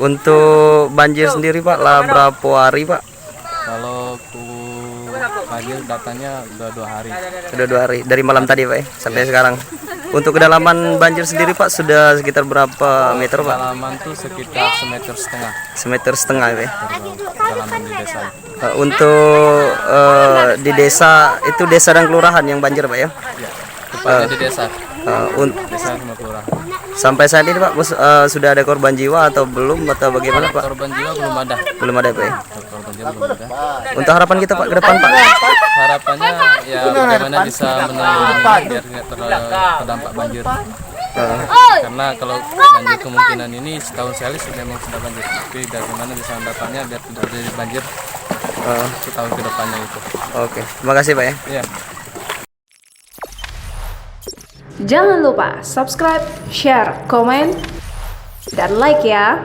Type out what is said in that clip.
Untuk banjir sendiri Pak, lah berapa hari Pak? Kalau banjir datanya udah 2 hari. Sudah 2 hari dari malam tadi Pak ya, sampai sekarang. Untuk kedalaman banjir sendiri Pak sudah sekitar berapa meter Pak? Kedalaman tuh sekitar 1,5 meter. 1,5 meter ya. Kedalaman di desa. Untuk di desa itu desa dan kelurahan yang banjir Pak ya? Ya, tepatnya di desa. Desa sama kelurahan. Sampai saat ini Pak sudah ada korban jiwa atau belum atau bagaimana Pak? Korban jiwa belum ada. Belum ada Pak ya? Korban jiwa belum ada. Untuk harapan kita Pak ke depan Pak? Harapannya ya bagaimana bisa menangani biar nggak terdampak banjir. Karena kalau banjir kemungkinan ini setahun sekali memang sudah banjir. Tapi bagaimana bisa mendatannya biar tidak terjadi banjir setahun ke depannya itu. Oke, terima kasih Pak ya. Iya. Jangan lupa subscribe, share, komen, dan like ya.